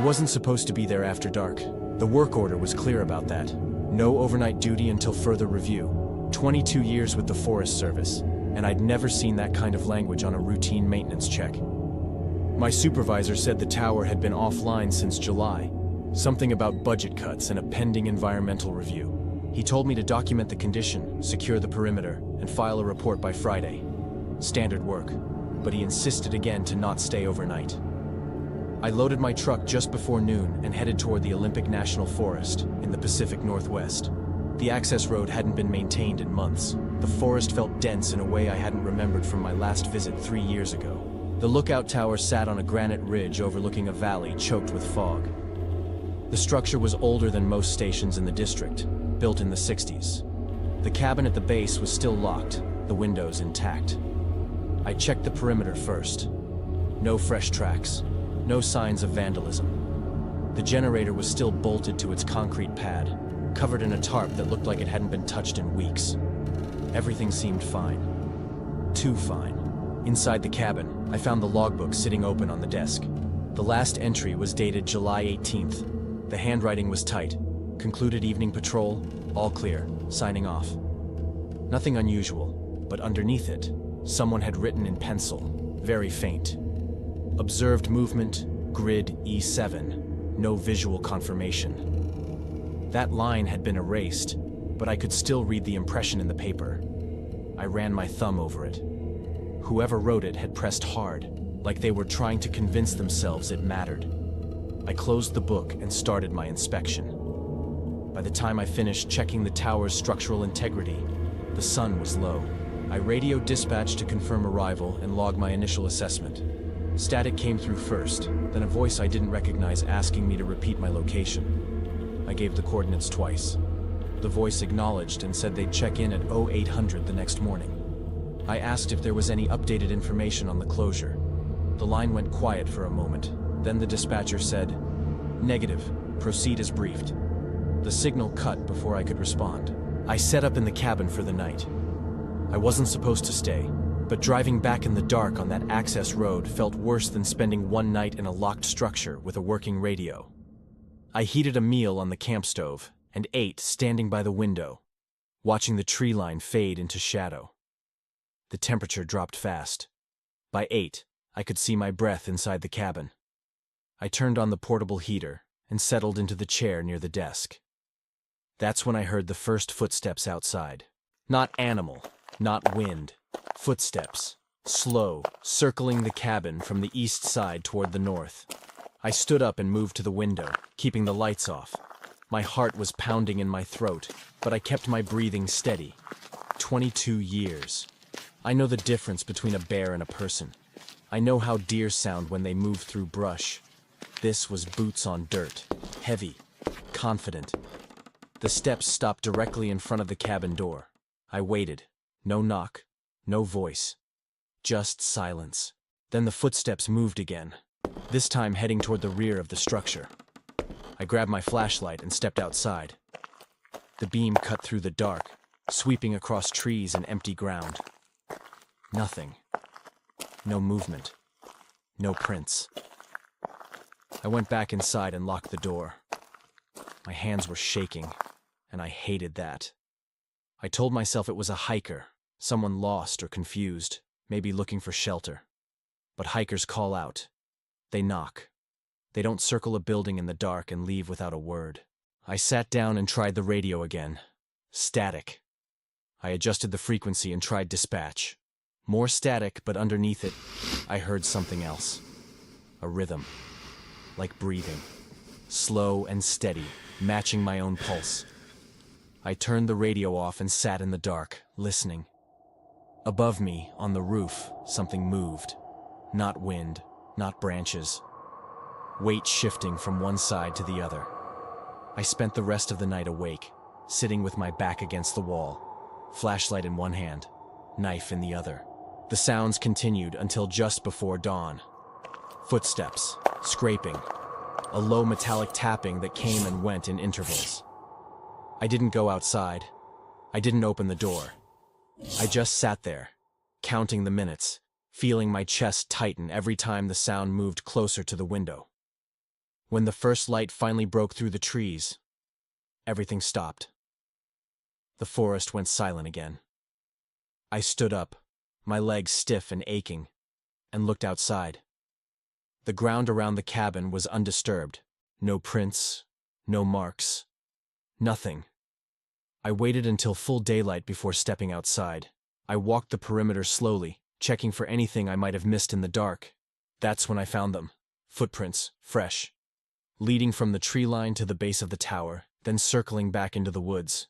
wasn't supposed to be there after dark. The work order was clear about that. No overnight duty until further review. 22 years with the Forest Service, and I'd never seen that kind of language on a routine maintenance check. My supervisor said the tower had been offline since July. Something about budget cuts and a pending environmental review. He told me to document the condition, secure the perimeter, and file a report by Friday. Standard work, but he insisted again to not stay overnight. I loaded my truck just before noon and headed toward the Olympic National Forest in the Pacific Northwest. The access road hadn't been maintained in months. The forest felt dense in a way I hadn't remembered from my last visit 3 years ago. The lookout tower sat on a granite ridge overlooking a valley choked with fog. The structure was older than most stations in the district, built in the 60s. The cabin at the base was still locked, the windows intact. I checked the perimeter first. No fresh tracks, no signs of vandalism. The generator was still bolted to its concrete pad, covered in a tarp that looked like it hadn't been touched in weeks. Everything seemed fine. Too fine. Inside the cabin, I found the logbook sitting open on the desk. The last entry was dated July 18th. The handwriting was tight. Concluded evening patrol, all clear, signing off. Nothing unusual, but underneath it, someone had written in pencil, very faint. Observed movement, grid E7, no visual confirmation. That line had been erased, but I could still read the impression in the paper. I ran my thumb over it. Whoever wrote it had pressed hard, like they were trying to convince themselves it mattered. I closed the book and started my inspection. By the time I finished checking the tower's structural integrity, the sun was low. I radioed dispatch to confirm arrival and log my initial assessment. Static came through first, then a voice I didn't recognize asking me to repeat my location. I gave the coordinates twice. The voice acknowledged and said they'd check in at 0800 the next morning. I asked if there was any updated information on the closure. The line went quiet for a moment. Then the dispatcher said, "Negative, proceed as briefed." The signal cut before I could respond. I set up in the cabin for the night. I wasn't supposed to stay, but driving back in the dark on that access road felt worse than spending one night in a locked structure with a working radio. I heated a meal on the camp stove and ate standing by the window, watching the tree line fade into shadow. The temperature dropped fast. By 8, I could see my breath inside the cabin. I turned on the portable heater and settled into the chair near the desk. That's when I heard the first footsteps outside. Not animal, not wind. Footsteps, slow, circling the cabin from the east side toward the north. I stood up and moved to the window, keeping the lights off. My heart was pounding in my throat, but I kept my breathing steady. 22 years. I know the difference between a bear and a person. I know how deer sound when they move through brush. This was boots on dirt, heavy, confident. The steps stopped directly in front of the cabin door. I waited. No knock, no voice. Just silence. Then the footsteps moved again, this time heading toward the rear of the structure. I grabbed my flashlight and stepped outside. The beam cut through the dark, sweeping across trees and empty ground. Nothing. No movement. No prints. I went back inside and locked the door. My hands were shaking, and I hated that. I told myself it was a hiker, someone lost or confused, maybe looking for shelter. But hikers call out. They knock. They don't circle a building in the dark and leave without a word. I sat down and tried the radio again. Static. I adjusted the frequency and tried dispatch. More static, but underneath it, I heard something else. A rhythm. Like breathing. Slow and steady, matching my own pulse. I turned the radio off and sat in the dark, listening. Above me, on the roof, something moved. Not wind, not branches. Weight shifting from one side to the other. I spent the rest of the night awake, sitting with my back against the wall, flashlight in one hand, knife in the other. The sounds continued until just before dawn. Footsteps, scraping, a low metallic tapping that came and went in intervals. I didn't go outside. I didn't open the door. I just sat there, counting the minutes, feeling my chest tighten every time the sound moved closer to the window. When the first light finally broke through the trees, everything stopped. The forest went silent again. I stood up, my legs stiff and aching, and looked outside. The ground around the cabin was undisturbed. No prints, no marks, nothing. I waited until full daylight before stepping outside. I walked the perimeter slowly, checking for anything I might have missed in the dark. That's when I found them. Footprints, fresh, leading from the tree line to the base of the tower, then circling back into the woods.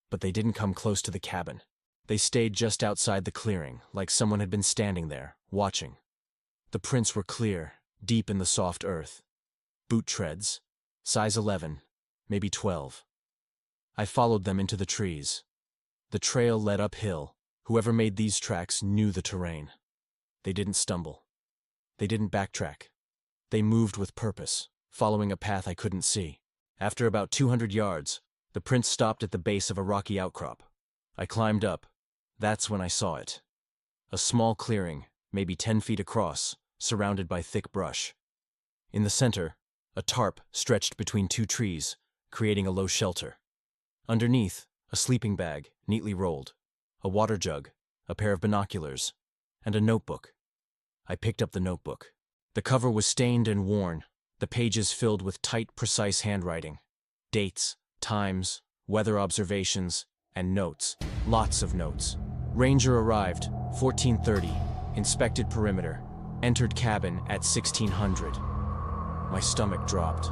But they didn't come close to the cabin. They stayed just outside the clearing, like someone had been standing there, watching. The prints were clear, deep in the soft earth. Boot treads, size 11, maybe 12. I followed them into the trees. The trail led uphill. Whoever made these tracks knew the terrain. They didn't stumble. They didn't backtrack. They moved with purpose, following a path I couldn't see. After about 200 yards, the prints stopped at the base of a rocky outcrop. I climbed up. That's when I saw it. A small clearing, maybe 10 feet across, surrounded by thick brush. In the center, a tarp stretched between two trees, creating a low shelter. Underneath, a sleeping bag, neatly rolled, a water jug, a pair of binoculars, and a notebook. I picked up the notebook. The cover was stained and worn, the pages filled with tight, precise handwriting. Dates, times, weather observations, and notes. Lots of notes. Ranger arrived, 14:30, inspected perimeter, entered cabin at 1600. My stomach dropped.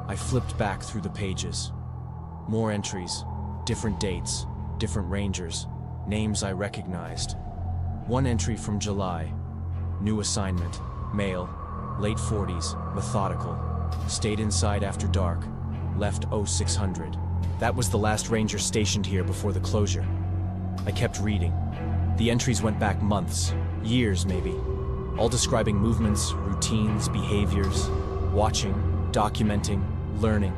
I flipped back through the pages. More entries, different dates, different rangers, names I recognized. One entry from July. New assignment, male, late 40s, methodical. Stayed inside after dark, left 0600. That was the last ranger stationed here before the closure. I kept reading. The entries went back months, years maybe, all describing movements, routines, behaviors, watching, documenting, learning.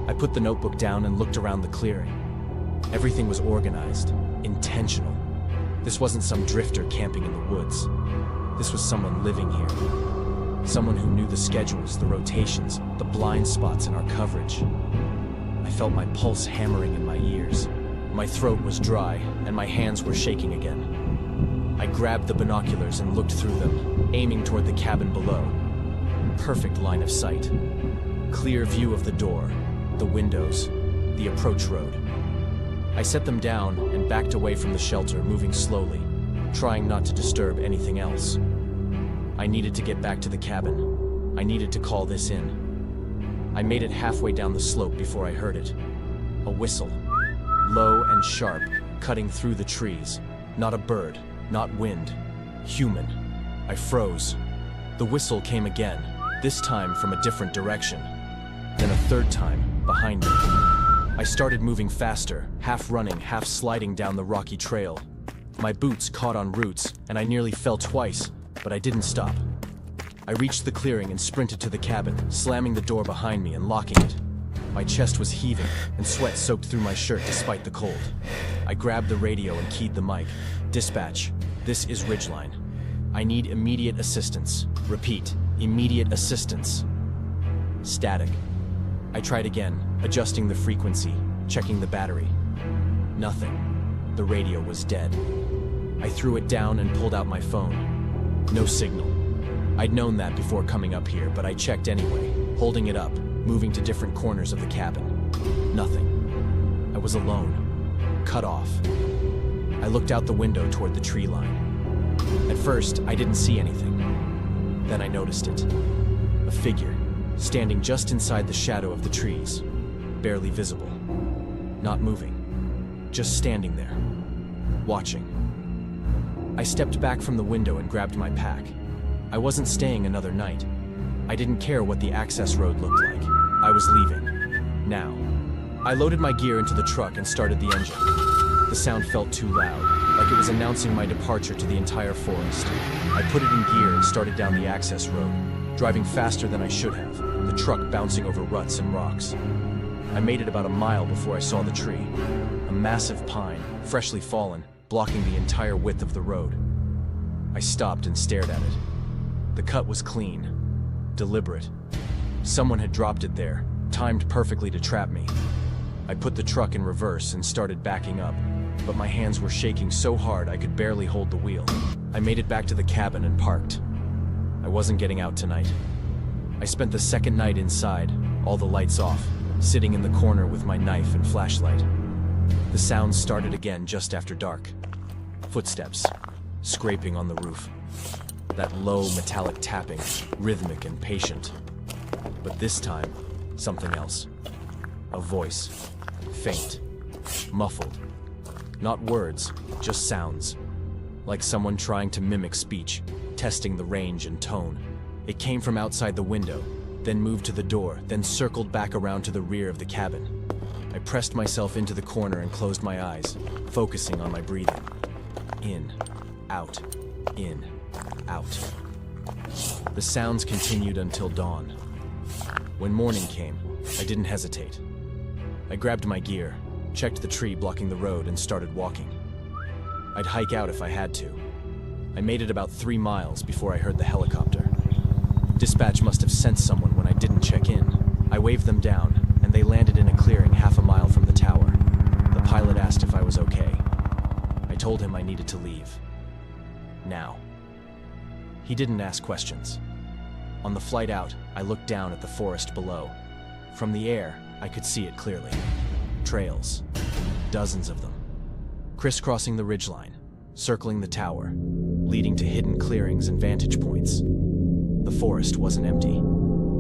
I put the notebook down and looked around the clearing. Everything was organized, intentional. This wasn't some drifter camping in the woods. This was someone living here. Someone who knew the schedules, the rotations, the blind spots in our coverage. I felt my pulse hammering in my ears. My throat was dry, and my hands were shaking again. I grabbed the binoculars and looked through them, aiming toward the cabin below. Perfect line of sight. Clear view of the door, the windows, the approach road. I set them down and backed away from the shelter, moving slowly, trying not to disturb anything else. I needed to get back to the cabin. I needed to call this in. I made it halfway down the slope before I heard it. A whistle. Low and sharp, cutting through the trees. Not a bird, not wind. Human. I froze. The whistle came again, this time from a different direction. Then a third time, behind me. I started moving faster, half running, half sliding down the rocky trail. My boots caught on roots, and I nearly fell twice, but I didn't stop. I reached the clearing and sprinted to the cabin, slamming the door behind me and locking it. My chest was heaving, and sweat soaked through my shirt despite the cold. I grabbed the radio and keyed the mic. Dispatch, this is Ridgeline. I need immediate assistance. Repeat, immediate assistance. Static. I tried again, adjusting the frequency, checking the battery. Nothing. The radio was dead. I threw it down and pulled out my phone. No signal. I'd known that before coming up here, but I checked anyway, holding it up, moving to different corners of the cabin. Nothing. I was alone. Cut off. I looked out the window toward the tree line. At first, I didn't see anything. Then I noticed it. A figure, standing just inside the shadow of the trees, barely visible. Not moving. Just standing there. Watching. I stepped back from the window and grabbed my pack. I wasn't staying another night. I didn't care what the access road looked like. I was leaving. Now. I loaded my gear into the truck and started the engine. The sound felt too loud, like it was announcing my departure to the entire forest. I put it in gear and started down the access road, driving faster than I should have, the truck bouncing over ruts and rocks. I made it about a mile before I saw the tree. A massive pine, freshly fallen, blocking the entire width of the road. I stopped and stared at it. The cut was clean, deliberate. Someone had dropped it there, timed perfectly to trap me. I put the truck in reverse and started backing up, but my hands were shaking so hard I could barely hold the wheel. I made it back to the cabin and parked. I wasn't getting out tonight. I spent the second night inside, all the lights off, sitting in the corner with my knife and flashlight. The sounds started again just after dark. Footsteps, scraping on the roof. That low metallic tapping, rhythmic and patient. But this time, something else. A voice, faint, muffled. Not words, just sounds. Like someone trying to mimic speech, testing the range and tone. It came from outside the window, then moved to the door, then circled back around to the rear of the cabin. I pressed myself into the corner and closed my eyes, focusing on my breathing. In, out, in, out. The sounds continued until dawn. When morning came, I didn't hesitate. I grabbed my gear, checked the tree blocking the road, and started walking. I'd hike out if I had to. I made it about 3 miles before I heard the helicopter. Dispatch must have sent someone when I didn't check in. I waved them down, and they landed in a clearing half a mile from the tower. The pilot asked if I was okay. I told him I needed to leave. Now. He didn't ask questions. On the flight out, I looked down at the forest below. From the air, I could see it clearly. Trails. Dozens of them. Crisscrossing the ridgeline, circling the tower, leading to hidden clearings and vantage points. The forest wasn't empty.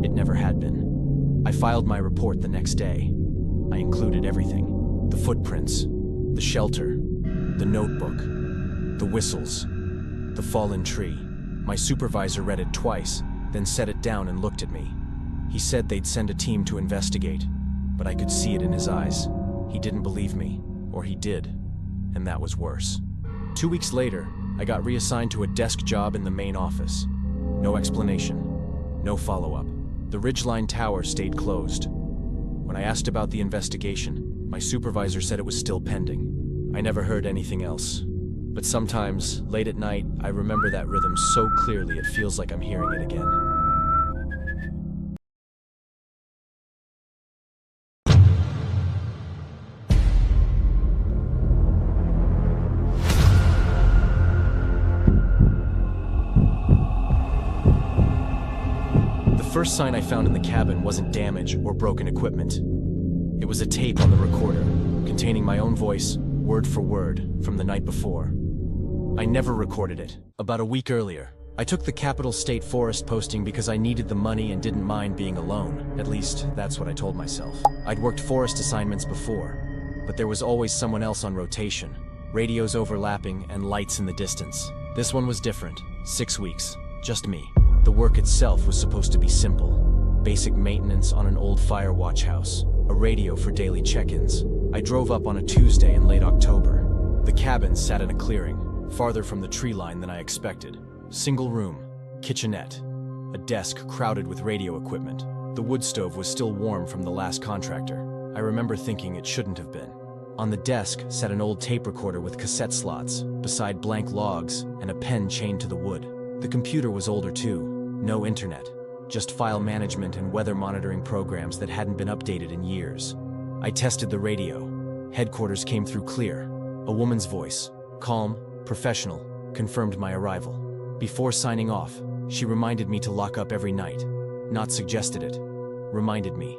It never had been. I filed my report the next day. I included everything. The footprints, the shelter, the notebook, the whistles, the fallen tree. My supervisor read it twice, then set it down and looked at me. He said they'd send a team to investigate, but I could see it in his eyes. He didn't believe me, or he did, and that was worse. 2 weeks later, I got reassigned to a desk job in the main office. No explanation, no follow-up. The Ridgeline Tower stayed closed. When I asked about the investigation, my supervisor said it was still pending. I never heard anything else. But sometimes, late at night, I remember that rhythm so clearly it feels like I'm hearing it again. The first sign I found in the cabin wasn't damage or broken equipment. It was a tape on the recorder, containing my own voice, word for word, from the night before. I never recorded it. About a week earlier, I took the Capitol State Forest posting because I needed the money and didn't mind being alone. At least, that's what I told myself. I'd worked forest assignments before, but there was always someone else on rotation, radios overlapping and lights in the distance. This one was different. 6 weeks, just me. The work itself was supposed to be simple. Basic maintenance on an old fire watch house, a radio for daily check-ins. I drove up on a Tuesday in late October. The cabin sat in a clearing, farther from the tree line than I expected. Single room, kitchenette, a desk crowded with radio equipment. The wood stove was still warm from the last contractor. I remember thinking it shouldn't have been. On the desk sat an old tape recorder with cassette slots, beside blank logs and a pen chained to the wood. The computer was older too. No internet, just file management and weather monitoring programs that hadn't been updated in years. I tested the radio. Headquarters came through clear. A woman's voice, calm, professional, confirmed my arrival. Before signing off, she reminded me to lock up every night. Not suggested it, reminded me.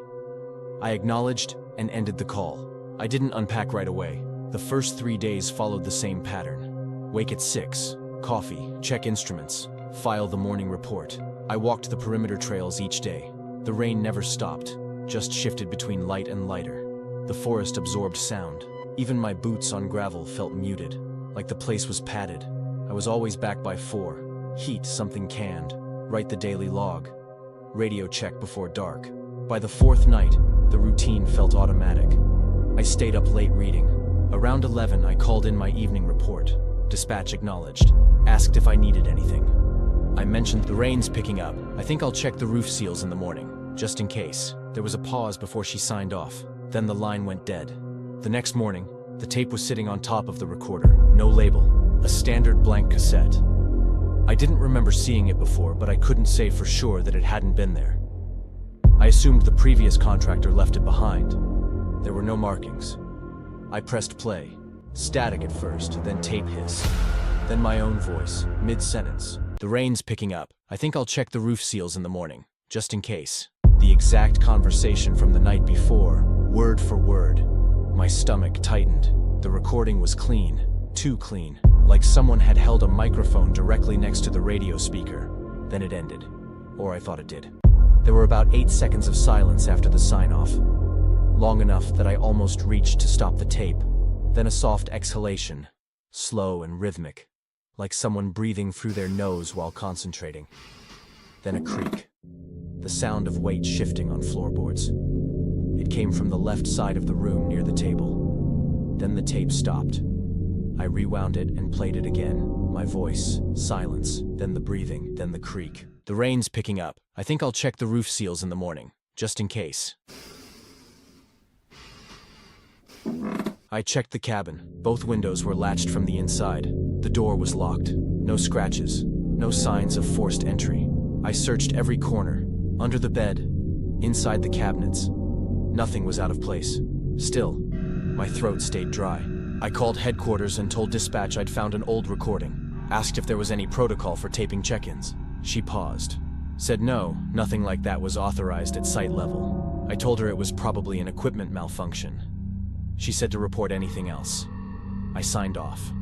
I acknowledged and ended the call. I didn't unpack right away. The first 3 days followed the same pattern. Wake at 6, coffee, check instruments, file the morning report. I walked the perimeter trails each day. The rain never stopped, just shifted between light and lighter. The forest absorbed sound. Even my boots on gravel felt muted, like the place was padded. I was always back by 4. Heat something canned. Write the daily log. Radio check before dark. By the 4th night, the routine felt automatic. I stayed up late reading. Around 11, I called in my evening report. Dispatch acknowledged. Asked if I needed anything. I mentioned the rain's picking up. I think I'll check the roof seals in the morning, just in case. There was a pause before she signed off. Then the line went dead. The next morning, the tape was sitting on top of the recorder. No label. A standard blank cassette. I didn't remember seeing it before, but I couldn't say for sure that it hadn't been there. I assumed the previous contractor left it behind. There were no markings. I pressed play. Static at first, then tape hiss. Then my own voice, mid-sentence. "The rain's picking up. I think I'll check the roof seals in the morning, just in case." The exact conversation from the night before, word for word. My stomach tightened. The recording was clean, too clean, like someone had held a microphone directly next to the radio speaker. Then it ended. Or I thought it did. There were about 8 seconds of silence after the sign-off. Long enough that I almost reached to stop the tape. Then a soft exhalation, slow and rhythmic, like someone breathing through their nose while concentrating. Then a creak, the sound of weight shifting on floorboards. It came from the left side of the room near the table. Then the tape stopped. I rewound it and played it again. My voice, silence, then the breathing, then the creak. "The rain's picking up. I think I'll check the roof seals in the morning, just in case." I checked the cabin. Both windows were latched from the inside. The door was locked. No scratches. No signs of forced entry. I searched every corner. Under the bed. Inside the cabinets. Nothing was out of place. Still, my throat stayed dry. I called headquarters and told dispatch I'd found an old recording. Asked if there was any protocol for taping check-ins. She paused. Said no, nothing like that was authorized at site level. I told her it was probably an equipment malfunction. She said to report anything else. I signed off.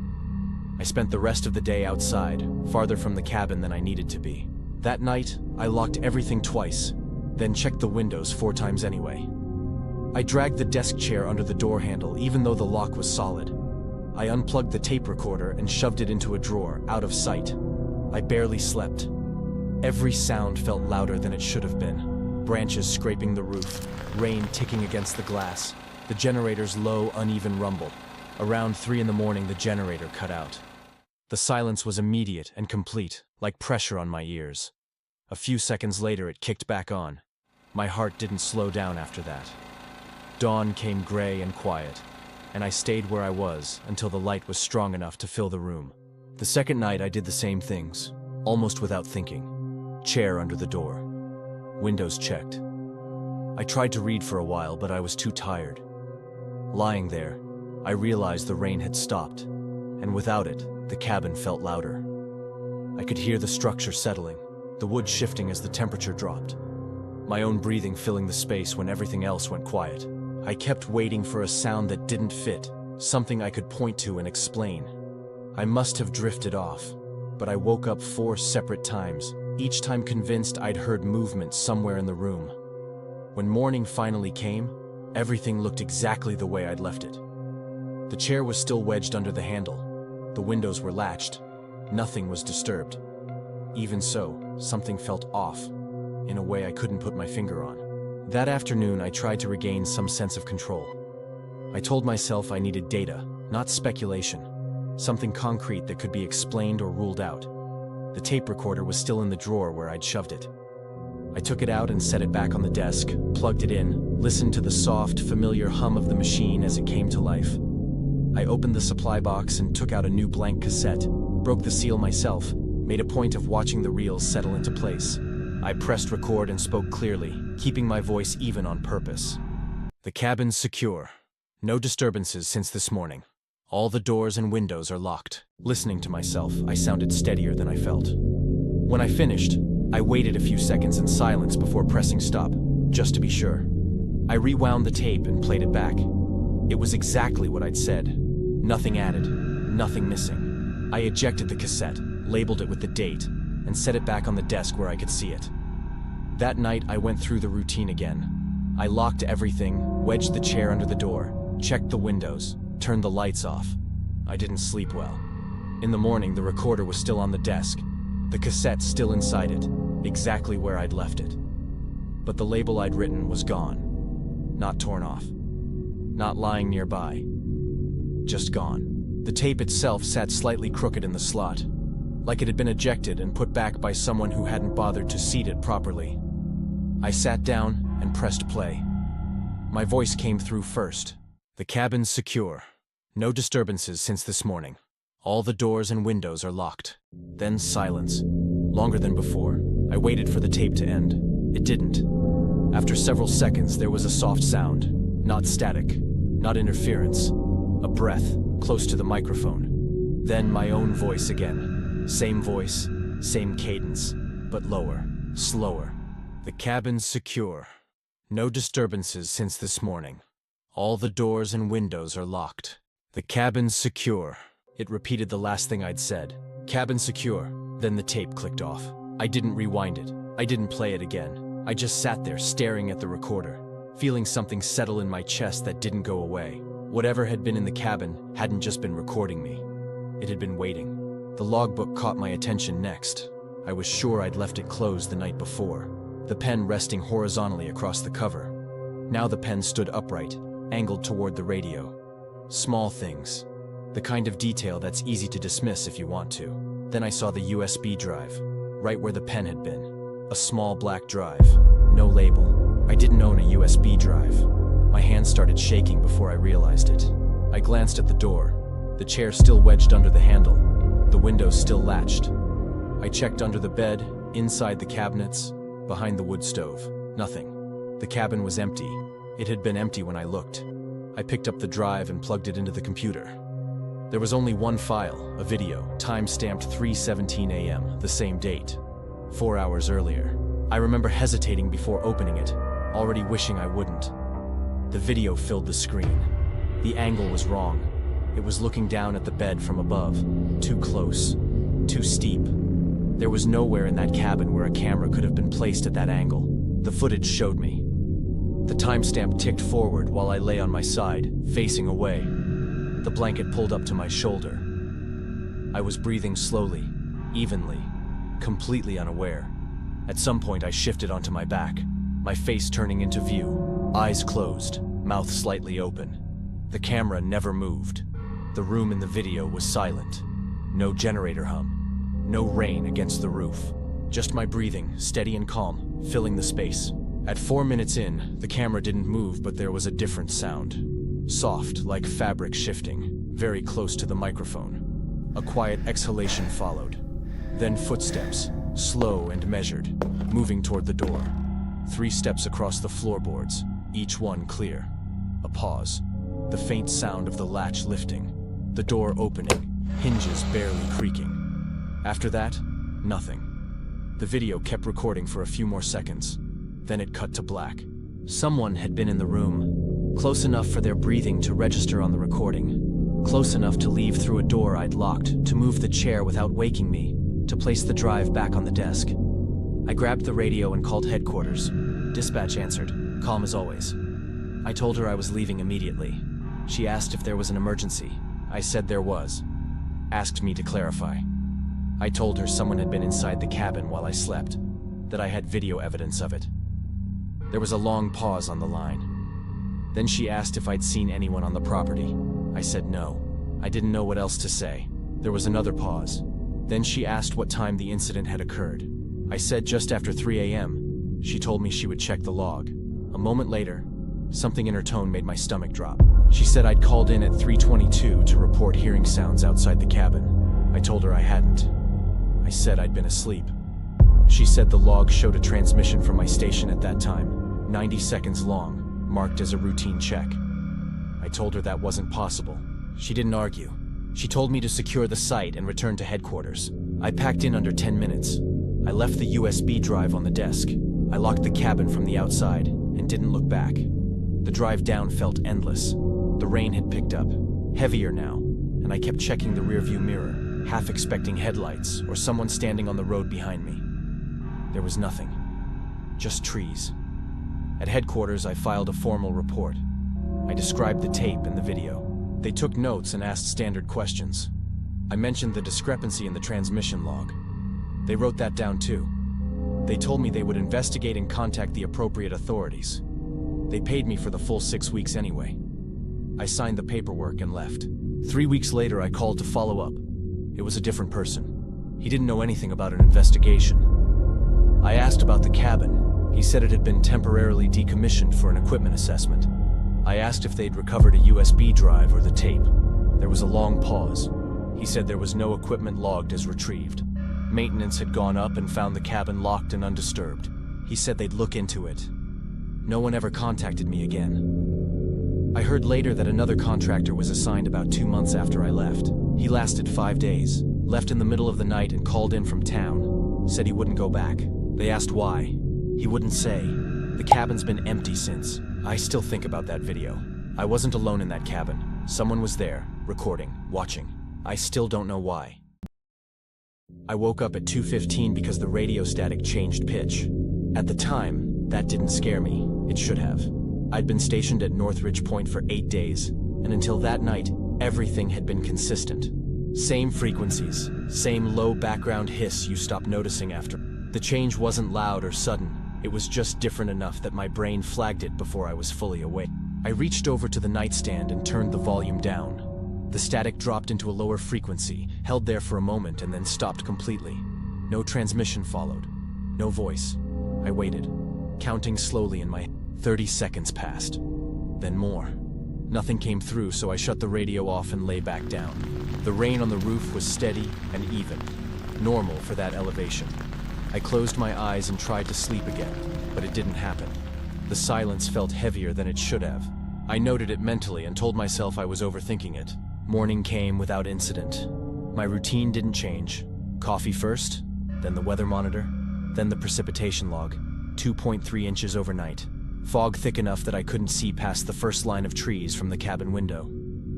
I spent the rest of the day outside, farther from the cabin than I needed to be. That night, I locked everything twice, then checked the windows 4 times anyway. I dragged the desk chair under the door handle even though the lock was solid. I unplugged the tape recorder and shoved it into a drawer, out of sight. I barely slept. Every sound felt louder than it should have been. Branches scraping the roof, rain ticking against the glass, the generator's low, uneven rumble. Around 3 in the morning, the generator cut out. The silence was immediate and complete, like pressure on my ears. A few seconds later, it kicked back on. My heart didn't slow down after that. Dawn came gray and quiet, and I stayed where I was until the light was strong enough to fill the room. The second night, I did the same things, almost without thinking. Chair under the door. Windows checked. I tried to read for a while, but I was too tired. Lying there, I realized the rain had stopped, and without it, the cabin felt louder. I could hear the structure settling, the wood shifting as the temperature dropped. My own breathing filling the space when everything else went quiet. I kept waiting for a sound that didn't fit, something I could point to and explain. I must have drifted off, but I woke up 4 separate times, each time convinced I'd heard movement somewhere in the room. When morning finally came, everything looked exactly the way I'd left it. The chair was still wedged under the handle. The windows were latched. Nothing was disturbed. Even so, something felt off, in a way I couldn't put my finger on. That afternoon, I tried to regain some sense of control. I told myself I needed data, not speculation. Something concrete that could be explained or ruled out. The tape recorder was still in the drawer where I'd shoved it. I took it out and set it back on the desk, plugged it in, listened to the soft, familiar hum of the machine as it came to life. I opened the supply box and took out a new blank cassette, broke the seal myself, made a point of watching the reels settle into place. I pressed record and spoke clearly, keeping my voice even on purpose. "The cabin's secure. No disturbances since this morning. All the doors and windows are locked." Listening to myself, I sounded steadier than I felt. When I finished, I waited a few seconds in silence before pressing stop, just to be sure. I rewound the tape and played it back. It was exactly what I'd said. Nothing added, nothing missing. I ejected the cassette, labeled it with the date, and set it back on the desk where I could see it. That night, I went through the routine again. I locked everything, wedged the chair under the door, checked the windows, turned the lights off. I didn't sleep well. In the morning, the recorder was still on the desk, the cassette still inside it, exactly where I'd left it. But the label I'd written was gone. Not torn off. Not lying nearby. Just gone. The tape itself sat slightly crooked in the slot, like it had been ejected and put back by someone who hadn't bothered to seat it properly. I sat down and pressed play. My voice came through first. "The cabin's secure. No disturbances since this morning. All the doors and windows are locked." Then silence. Longer than before. I waited for the tape to end. It didn't. After several seconds, there was a soft sound. Not static, not interference. A breath, close to the microphone. Then my own voice again. Same voice, same cadence, but lower, slower. The cabin's secure. No disturbances since this morning. All the doors and windows are locked. The cabin's secure. It repeated the last thing I'd said. Cabin secure. Then the tape clicked off. I didn't rewind it. I didn't play it again. I just sat there staring at the recorder, feeling something settle in my chest that didn't go away. Whatever had been in the cabin hadn't just been recording me. It had been waiting. The logbook caught my attention next. I was sure I'd left it closed the night before, the pen resting horizontally across the cover. Now the pen stood upright, angled toward the radio. Small things. The kind of detail that's easy to dismiss if you want to. Then I saw the USB drive, right where the pen had been. A small black drive. No label. I didn't own a USB drive. My hands started shaking before I realized it. I glanced at the door. The chair still wedged under the handle. The windows still latched. I checked under the bed, inside the cabinets, behind the wood stove. Nothing. The cabin was empty. It had been empty when I looked. I picked up the drive and plugged it into the computer. There was only one file, a video, time-stamped 3:17 a.m., the same date. 4 hours earlier. I remember hesitating before opening it, already wishing I wouldn't. The video filled the screen. The angle was wrong. It was looking down at the bed from above. Too close. Too steep. There was nowhere in that cabin where a camera could have been placed at that angle. The footage showed me. The timestamp ticked forward while I lay on my side, facing away. The blanket pulled up to my shoulder. I was breathing slowly, evenly, completely unaware. At some point I shifted onto my back, my face turning into view, eyes closed, mouth slightly open. The camera never moved. The room in the video was silent. No generator hum, no rain against the roof. Just my breathing, steady and calm, filling the space. At 4 minutes in, the camera didn't move, but there was a different sound. Soft, like fabric shifting, very close to the microphone. A quiet exhalation followed. Then footsteps, slow and measured, moving toward the door. 3 steps across the floorboards, each one clear. A pause. The faint sound of the latch lifting. The door opening, hinges barely creaking. After that, nothing. The video kept recording for a few more seconds. Then it cut to black. Someone had been in the room, close enough for their breathing to register on the recording, close enough to leave through a door I'd locked, to move the chair without waking me, to place the drive back on the desk. I grabbed the radio and called headquarters. Dispatch answered, calm as always. I told her I was leaving immediately. She asked if there was an emergency. I said there was. Asked me to clarify. I told her someone had been inside the cabin while I slept, that I had video evidence of it. There was a long pause on the line. Then she asked if I'd seen anyone on the property. I said no. I didn't know what else to say. There was another pause. Then she asked what time the incident had occurred. I said just after 3 a.m. She told me she would check the log. A moment later, something in her tone made my stomach drop. She said I'd called in at 3:22 to report hearing sounds outside the cabin. I told her I hadn't. I said I'd been asleep. She said the log showed a transmission from my station at that time, 90 seconds long, marked as a routine check. I told her that wasn't possible. She didn't argue. She told me to secure the site and return to headquarters. I packed in under 10 minutes. I left the USB drive on the desk. I locked the cabin from the outside and didn't look back. The drive down felt endless. The rain had picked up, heavier now, and I kept checking the rearview mirror, half expecting headlights or someone standing on the road behind me. There was nothing. Just trees. At headquarters, I filed a formal report. I described the tape and the video. They took notes and asked standard questions. I mentioned the discrepancy in the transmission log. They wrote that down too. They told me they would investigate and contact the appropriate authorities. They paid me for the full 6 weeks anyway. I signed the paperwork and left. 3 weeks later, I called to follow up. It was a different person. He didn't know anything about an investigation. I asked about the cabin. He said it had been temporarily decommissioned for an equipment assessment. I asked if they'd recovered a USB drive or the tape. There was a long pause. He said there was no equipment logged as retrieved. Maintenance had gone up and found the cabin locked and undisturbed. He said they'd look into it. No one ever contacted me again. I heard later that another contractor was assigned about 2 months after I left. He lasted 5 days, left in the middle of the night and called in from town. Said he wouldn't go back. They asked why. He wouldn't say. The cabin's been empty since. I still think about that video. I wasn't alone in that cabin. Someone was there, recording, watching. I still don't know why. I woke up at 2:15 because the radio static changed pitch. At the time, that didn't scare me. It should have. I'd been stationed at Northridge Point for 8 days, and until that night, everything had been consistent. Same frequencies, same low background hiss you stop noticing after. The change wasn't loud or sudden. It was just different enough that my brain flagged it before I was fully awake. I reached over to the nightstand and turned the volume down. The static dropped into a lower frequency, held there for a moment, and then stopped completely. No transmission followed. No voice. I waited, counting slowly in my head. 30 seconds passed. Then more. Nothing came through, so I shut the radio off and lay back down. The rain on the roof was steady and even. Normal for that elevation. I closed my eyes and tried to sleep again, but it didn't happen. The silence felt heavier than it should have. I noted it mentally and told myself I was overthinking it. Morning came without incident. My routine didn't change. Coffee first, then the weather monitor, then the precipitation log. 2.3 inches overnight. Fog thick enough that I couldn't see past the first line of trees from the cabin window.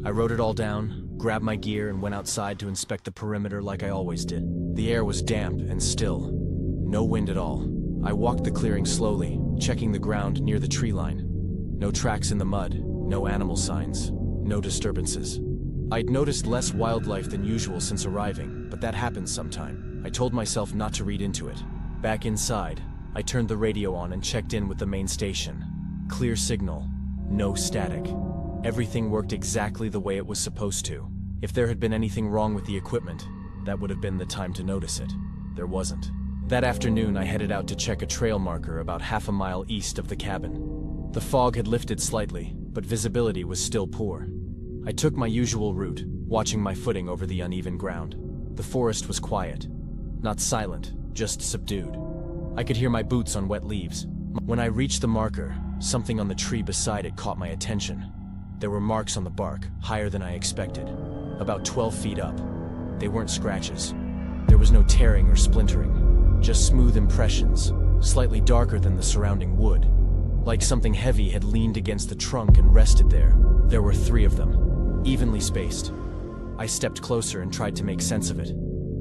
I wrote it all down, grabbed my gear, and went outside to inspect the perimeter like I always did. The air was damp and still. No wind at all. I walked the clearing slowly, checking the ground near the tree line. No tracks in the mud, no animal signs, no disturbances. I'd noticed less wildlife than usual since arriving, but that happens sometime. I told myself not to read into it. Back inside, I turned the radio on and checked in with the main station. Clear signal, no static. Everything worked exactly the way it was supposed to. If there had been anything wrong with the equipment, that would have been the time to notice it. There wasn't. That afternoon, I headed out to check a trail marker about half a mile east of the cabin. The fog had lifted slightly, but visibility was still poor. I took my usual route, watching my footing over the uneven ground. The forest was quiet. Not silent, just subdued. I could hear my boots on wet leaves. When I reached the marker, something on the tree beside it caught my attention. There were marks on the bark, higher than I expected. About 12 feet up. They weren't scratches. There was no tearing or splintering. Just smooth impressions, slightly darker than the surrounding wood. Like something heavy had leaned against the trunk and rested there. There were 3 of them, evenly spaced. I stepped closer and tried to make sense of it.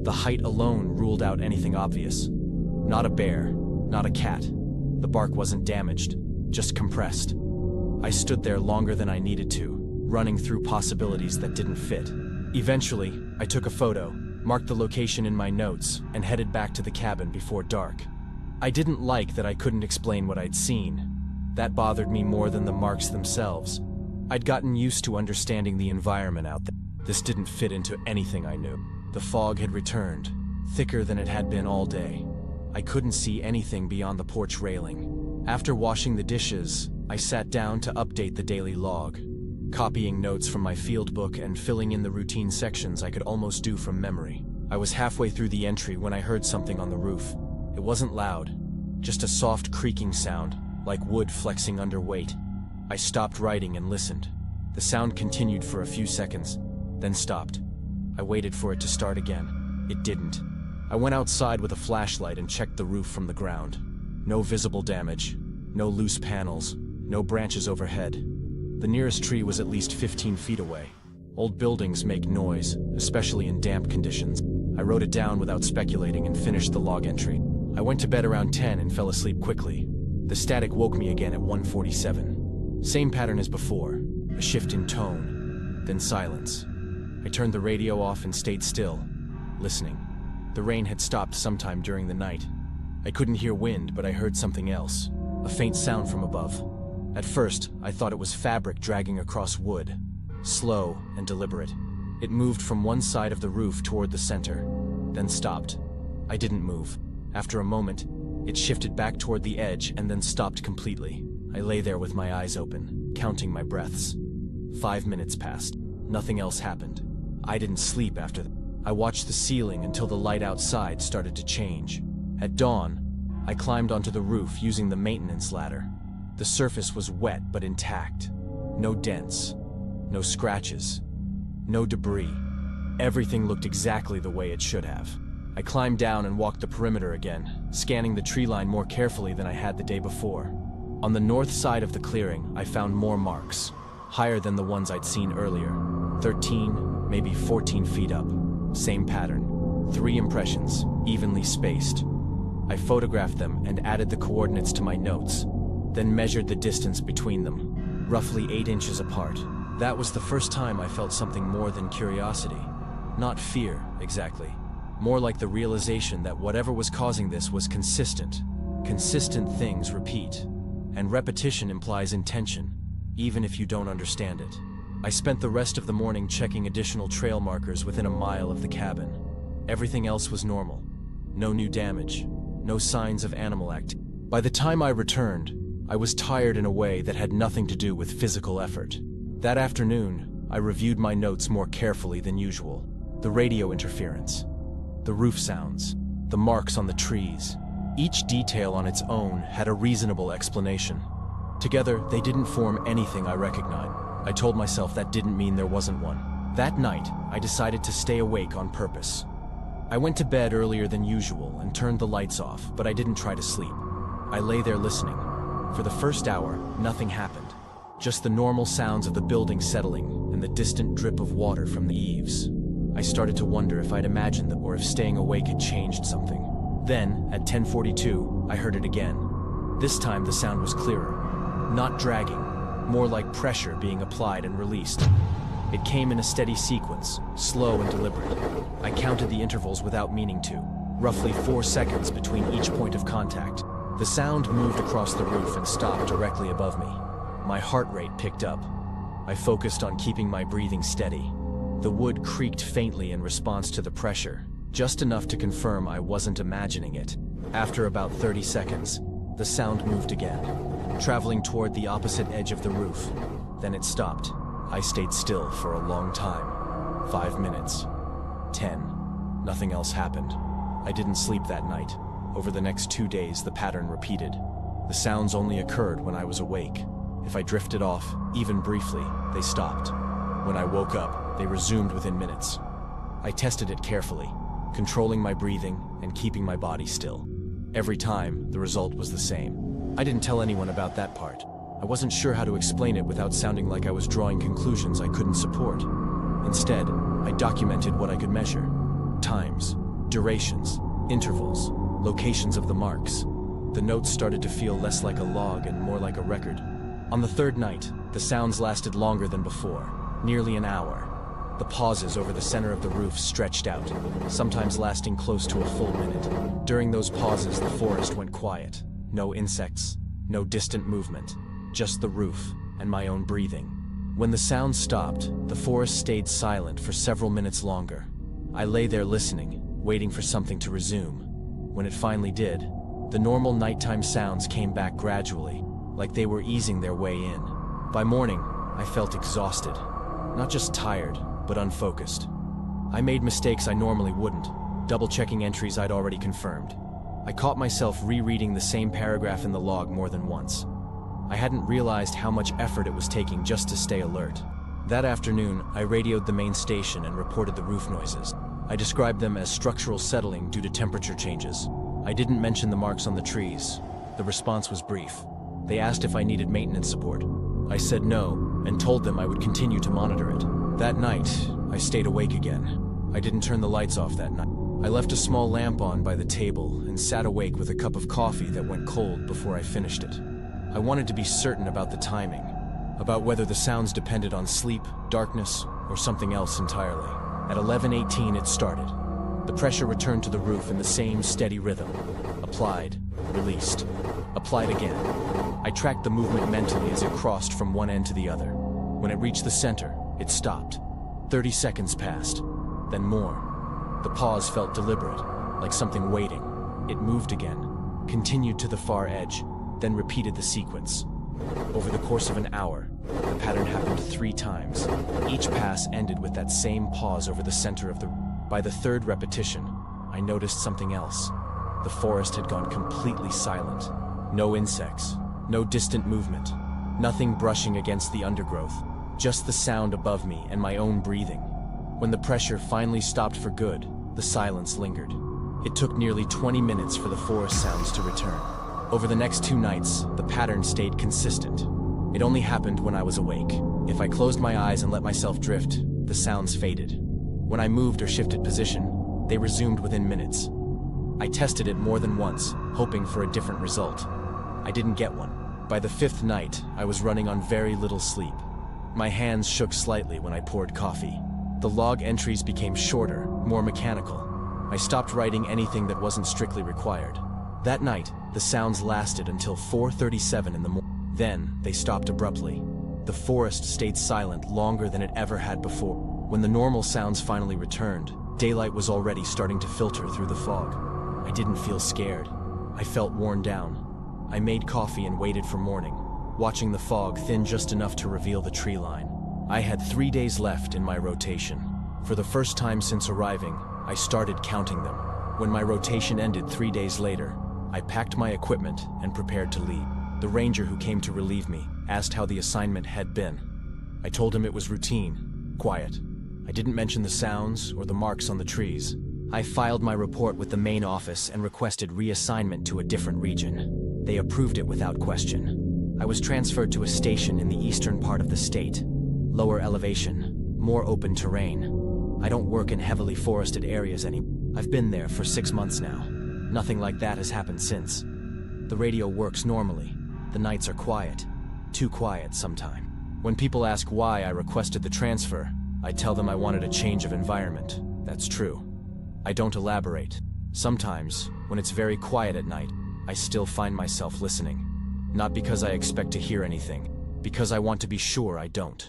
The height alone ruled out anything obvious. Not a bear, not a cat. The bark wasn't damaged, just compressed. I stood there longer than I needed to, running through possibilities that didn't fit. Eventually, I took a photo, marked the location in my notes, and headed back to the cabin before dark. I didn't like that I couldn't explain what I'd seen. That bothered me more than the marks themselves. I'd gotten used to understanding the environment out there. This didn't fit into anything I knew. The fog had returned, thicker than it had been all day. I couldn't see anything beyond the porch railing. After washing the dishes, I sat down to update the daily log, copying notes from my field book and filling in the routine sections I could almost do from memory. I was halfway through the entry when I heard something on the roof. It wasn't loud, just a soft creaking sound, like wood flexing under weight. I stopped writing and listened. The sound continued for a few seconds, then stopped. I waited for it to start again. It didn't. I went outside with a flashlight and checked the roof from the ground. No visible damage, no loose panels, no branches overhead. The nearest tree was at least 15 feet away. Old buildings make noise, especially in damp conditions. I wrote it down without speculating and finished the log entry. I went to bed around 10 and fell asleep quickly. The static woke me again at 1:47. Same pattern as before, a shift in tone, then silence. I turned the radio off and stayed still, listening. The rain had stopped sometime during the night. I couldn't hear wind, but I heard something else, a faint sound from above. At first, I thought it was fabric dragging across wood, slow and deliberate. It moved from one side of the roof toward the center, then stopped. I didn't move. After a moment, it shifted back toward the edge and then stopped completely. I lay there with my eyes open, counting my breaths. 5 minutes passed. Nothing else happened. I didn't sleep after that. I watched the ceiling until the light outside started to change. At dawn, I climbed onto the roof using the maintenance ladder. The surface was wet but intact. No dents, no scratches, no debris. Everything looked exactly the way it should have. I climbed down and walked the perimeter again, scanning the tree line more carefully than I had the day before. On the north side of the clearing, I found more marks, higher than the ones I'd seen earlier. 13, maybe 14 feet up. Same pattern. 3 impressions, evenly spaced. I photographed them and added the coordinates to my notes, then measured the distance between them, roughly 8 inches apart. That was the first time I felt something more than curiosity. Not fear, exactly. More like the realization that whatever was causing this was consistent. Consistent things repeat, and repetition implies intention, even if you don't understand it. I spent the rest of the morning checking additional trail markers within a mile of the cabin. Everything else was normal. No new damage, no signs of animal activity. By the time I returned, I was tired in a way that had nothing to do with physical effort. That afternoon, I reviewed my notes more carefully than usual. The radio interference, the roof sounds, the marks on the trees. Each detail on its own had a reasonable explanation. Together, they didn't form anything I recognized. I told myself that didn't mean there wasn't one. That night, I decided to stay awake on purpose. I went to bed earlier than usual and turned the lights off, but I didn't try to sleep. I lay there listening. For the first hour, nothing happened. Just the normal sounds of the building settling and the distant drip of water from the eaves. I started to wonder if I'd imagined them or if staying awake had changed something. Then, at 10:42, I heard it again. This time the sound was clearer. Not dragging, more like pressure being applied and released. It came in a steady sequence, slow and deliberate. I counted the intervals without meaning to, roughly 4 seconds between each point of contact. The sound moved across the roof and stopped directly above me. My heart rate picked up. I focused on keeping my breathing steady. The wood creaked faintly in response to the pressure, just enough to confirm I wasn't imagining it. After about 30 seconds, the sound moved again, traveling toward the opposite edge of the roof. Then it stopped. I stayed still for a long time. 5 minutes. 10. Nothing else happened. I didn't sleep that night. Over the next 2 days, the pattern repeated. The sounds only occurred when I was awake. If I drifted off, even briefly, they stopped. When I woke up, they resumed within minutes. I tested it carefully, controlling my breathing and keeping my body still. Every time, the result was the same. I didn't tell anyone about that part. I wasn't sure how to explain it without sounding like I was drawing conclusions I couldn't support. Instead, I documented what I could measure. Times, durations, intervals, locations of the marks. The notes started to feel less like a log and more like a record. On the third night, the sounds lasted longer than before, nearly an hour. The pauses over the center of the roof stretched out, sometimes lasting close to a full minute. During those pauses, the forest went quiet. No insects, no distant movement, just the roof and my own breathing. When the sound stopped, the forest stayed silent for several minutes longer. I lay there listening, waiting for something to resume. When it finally did, the normal nighttime sounds came back gradually, like they were easing their way in. By morning, I felt exhausted. Not just tired, but unfocused. I made mistakes I normally wouldn't, double-checking entries I'd already confirmed. I caught myself rereading the same paragraph in the log more than once. I hadn't realized how much effort it was taking just to stay alert. That afternoon, I radioed the main station and reported the roof noises. I described them as structural settling due to temperature changes. I didn't mention the marks on the trees. The response was brief. They asked if I needed maintenance support. I said no, and told them I would continue to monitor it. That night, I stayed awake again. I didn't turn the lights off that night. I left a small lamp on by the table and sat awake with a cup of coffee that went cold before I finished it. I wanted to be certain about the timing, about whether the sounds depended on sleep, darkness, or something else entirely. At 11:18 it started. The pressure returned to the roof in the same steady rhythm. Applied, released, applied again. I tracked the movement mentally as it crossed from one end to the other. When it reached the center, it stopped. 30 seconds passed, then more. The pause felt deliberate, like something waiting. It moved again, continued to the far edge, then repeated the sequence. Over the course of an hour, the pattern happened 3 times. Each pass ended with that same pause over the center of the... By the third repetition, I noticed something else. The forest had gone completely silent. No insects, No distant movement. Nothing brushing against the undergrowth. Just the sound above me and my own breathing. When the pressure finally stopped for good, the silence lingered. It took nearly 20 minutes for the forest sounds to return. Over the next 2 nights, the pattern stayed consistent. It only happened when I was awake. If I closed my eyes and let myself drift, the sounds faded. When I moved or shifted position, they resumed within minutes. I tested it more than once, hoping for a different result. I didn't get one. By the 5th night, I was running on very little sleep. My hands shook slightly when I poured coffee. The log entries became shorter, more mechanical. I stopped writing anything that wasn't strictly required. That night, the sounds lasted until 4:37 in the morning. Then, they stopped abruptly. The forest stayed silent longer than it ever had before. When the normal sounds finally returned, daylight was already starting to filter through the fog. I didn't feel scared. I felt worn down. I made coffee and waited for morning, watching the fog thin just enough to reveal the tree line. I had 3 days left in my rotation. For the first time since arriving, I started counting them. When my rotation ended 3 days later, I packed my equipment and prepared to leave. The ranger who came to relieve me asked how the assignment had been. I told him it was routine, quiet. I didn't mention the sounds or the marks on the trees. I filed my report with the main office and requested reassignment to a different region. They approved it without question. I was transferred to a station in the eastern part of the state. Lower elevation, more open terrain. I don't work in heavily forested areas anymore. I've been there for 6 months now. Nothing like that has happened since. The radio works normally. The nights are quiet. Too quiet sometime. When people ask why I requested the transfer, I tell them I wanted a change of environment. That's true. I don't elaborate. Sometimes, when it's very quiet at night, I still find myself listening. Not because I expect to hear anything, because I want to be sure I don't.